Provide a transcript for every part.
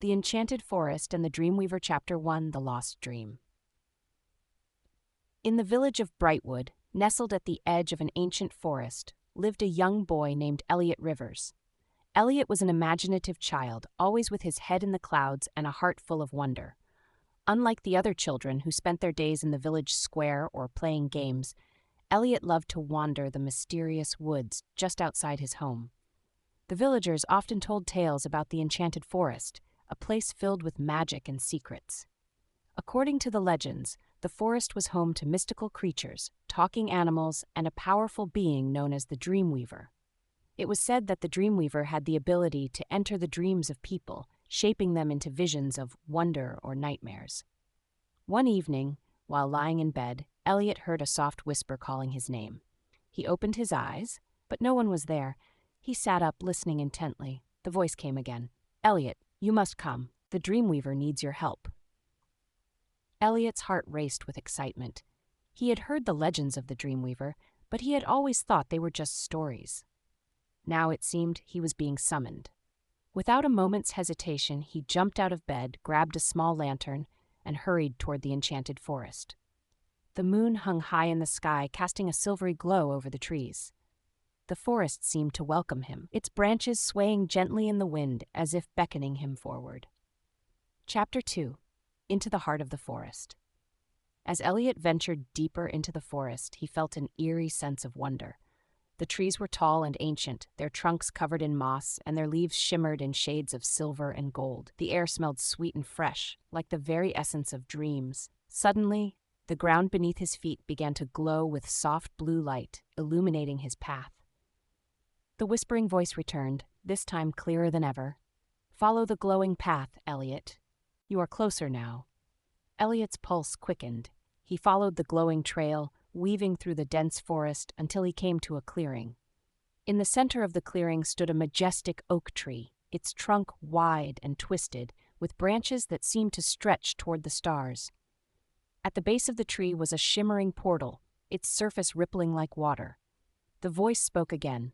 The Enchanted Forest and the Dreamweaver Chapter 1, The Lost Dream. In the village of Brightwood, nestled at the edge of an ancient forest, lived a young boy named Elliot Rivers. Elliot was an imaginative child, always with his head in the clouds and a heart full of wonder. Unlike the other children who spent their days in the village square or playing games, Elliot loved to wander the mysterious woods just outside his home. The villagers often told tales about the Enchanted Forest, a place filled with magic and secrets. According to the legends, the forest was home to mystical creatures, talking animals, and a powerful being known as the Dreamweaver. It was said that the Dreamweaver had the ability to enter the dreams of people, shaping them into visions of wonder or nightmares. One evening, while lying in bed, Elliot heard a soft whisper calling his name. He opened his eyes, but no one was there. He sat up, listening intently. The voice came again. "Elliot, you must come. The Dreamweaver needs your help." Elliot's heart raced with excitement. He had heard the legends of the Dreamweaver, but he had always thought they were just stories. Now it seemed he was being summoned. Without a moment's hesitation, he jumped out of bed, grabbed a small lantern, and hurried toward the Enchanted Forest. The moon hung high in the sky, casting a silvery glow over the trees. The forest seemed to welcome him, its branches swaying gently in the wind as if beckoning him forward. Chapter 2. Into the Heart of the Forest. As Elliot ventured deeper into the forest, he felt an eerie sense of wonder. The trees were tall and ancient, their trunks covered in moss, and their leaves shimmered in shades of silver and gold. The air smelled sweet and fresh, like the very essence of dreams. Suddenly, the ground beneath his feet began to glow with soft blue light, illuminating his path. The whispering voice returned, this time clearer than ever. "Follow the glowing path, Elliot. You are closer now." Elliot's pulse quickened. He followed the glowing trail, weaving through the dense forest until he came to a clearing. In the center of the clearing stood a majestic oak tree, its trunk wide and twisted, with branches that seemed to stretch toward the stars. At the base of the tree was a shimmering portal, its surface rippling like water. The voice spoke again.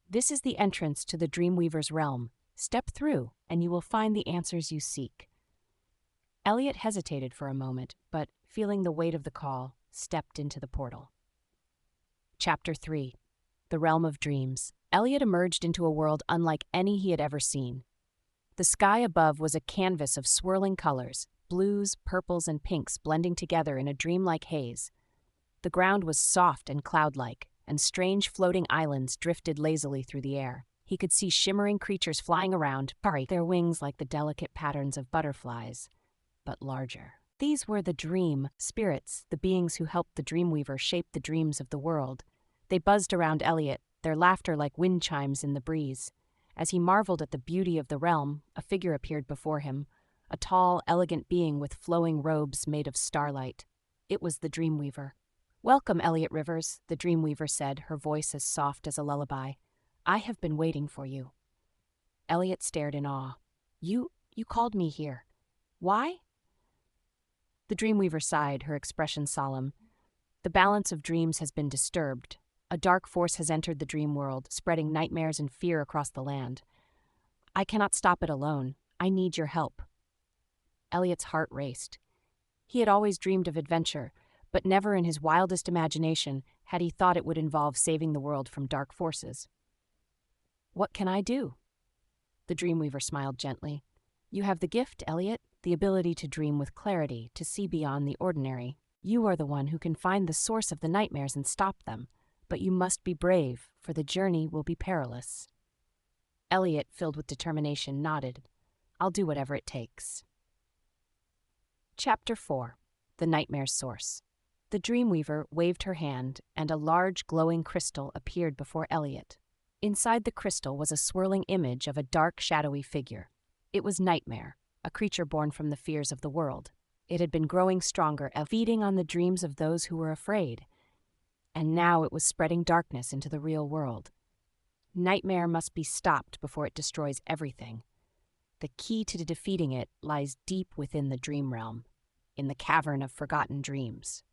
"This is the entrance to the Dreamweaver's realm. Step through, and you will find the answers you seek." Elliot hesitated for a moment, but, feeling the weight of the call, stepped into the portal. Chapter 3. The Realm of Dreams. Elliot emerged into a world unlike any he had ever seen. The sky above was a canvas of swirling colors, blues, purples, and pinks blending together in a dreamlike haze. The ground was soft and cloud-like, and strange floating islands drifted lazily through the air. He could see shimmering creatures flying around, their wings like the delicate patterns of butterflies, but larger. These were the dream spirits, the beings who helped the Dreamweaver shape the dreams of the world. They buzzed around Elliot, their laughter like wind chimes in the breeze. As he marveled at the beauty of the realm, a figure appeared before him, a tall, elegant being with flowing robes made of starlight. It was the Dreamweaver. "Welcome, Elliot Rivers," the Dreamweaver said, her voice as soft as a lullaby. "I have been waiting for you." Elliot stared in awe. You called me here. Why?" The Dreamweaver sighed, her expression solemn. "The balance of dreams has been disturbed. A dark force has entered the dream world, spreading nightmares and fear across the land. I cannot stop it alone. I need your help." Elliot's heart raced. He had always dreamed of adventure, but never in his wildest imagination had he thought it would involve saving the world from dark forces. "What can I do?" The Dreamweaver smiled gently. "You have the gift, Elliot, the ability to dream with clarity, to see beyond the ordinary. You are the one who can find the source of the nightmares and stop them, but you must be brave, for the journey will be perilous." Elliot, filled with determination, nodded. "I'll do whatever it takes." Chapter 4. The Nightmare's Source. The Dreamweaver waved her hand, and a large glowing crystal appeared before Elliot. Inside the crystal was a swirling image of a dark, shadowy figure. It was Nightmare, a creature born from the fears of the world. It had been growing stronger, feeding on the dreams of those who were afraid. And now it was spreading darkness into the real world. Nightmare must be stopped before it destroys everything. The key to defeating it lies deep within the dream realm, in the cavern of forgotten dreams.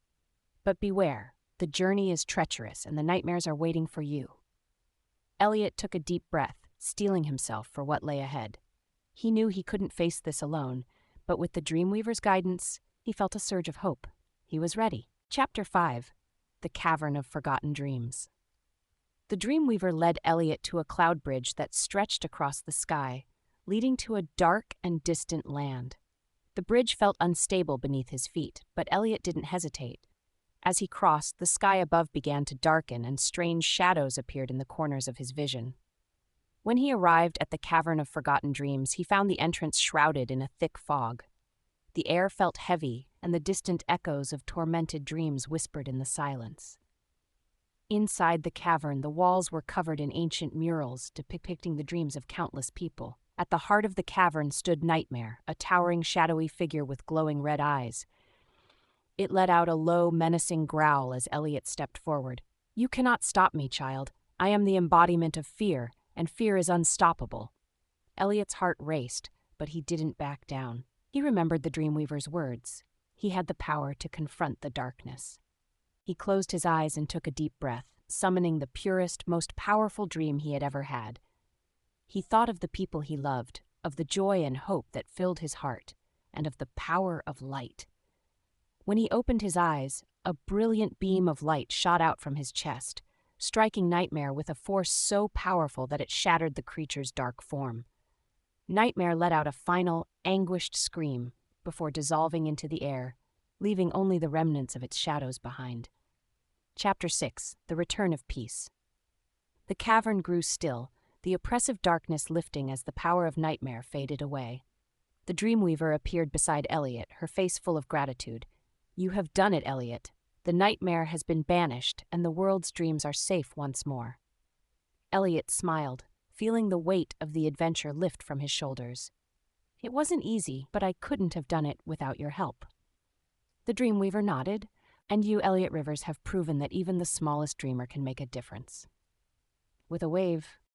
But beware, the journey is treacherous and the nightmares are waiting for you. Elliot took a deep breath, steeling himself for what lay ahead. He knew he couldn't face this alone, but with the Dreamweaver's guidance, he felt a surge of hope. He was ready. Chapter 5. The Cavern of Forgotten Dreams. The Dreamweaver led Elliot to a cloud bridge that stretched across the sky, leading to a dark and distant land. The bridge felt unstable beneath his feet, but Elliot didn't hesitate. As he crossed, the sky above began to darken and strange shadows appeared in the corners of his vision. When he arrived at the Cavern of Forgotten Dreams, he found the entrance shrouded in a thick fog. The air felt heavy, and the distant echoes of tormented dreams whispered in the silence. Inside the cavern, the walls were covered in ancient murals depicting the dreams of countless people. At the heart of the cavern stood Nightmare, a towering, shadowy figure with glowing red eyes. It let out a low, menacing growl as Elliot stepped forward. "You cannot stop me, child. I am the embodiment of fear, and fear is unstoppable." Elliot's heart raced, but he didn't back down. He remembered the Dreamweaver's words. He had the power to confront the darkness. He closed his eyes and took a deep breath, summoning the purest, most powerful dream he had ever had. He thought of the people he loved, of the joy and hope that filled his heart, and of the power of light. When he opened his eyes, a brilliant beam of light shot out from his chest, striking Nightmare with a force so powerful that it shattered the creature's dark form. Nightmare let out a final, anguished scream before dissolving into the air, leaving only the remnants of its shadows behind. Chapter 6. The Return of Peace. The cavern grew still, the oppressive darkness lifting as the power of Nightmare faded away. The Dreamweaver appeared beside Elliot, her face full of gratitude. "You have done it, Elliot. The Nightmare has been banished, and the world's dreams are safe once more." Elliot smiled, feeling the weight of the adventure lift from his shoulders. "It wasn't easy, but I couldn't have done it without your help." The Dreamweaver nodded, "And you, Elliot Rivers, have proven that even the smallest dreamer can make a difference." With a wave,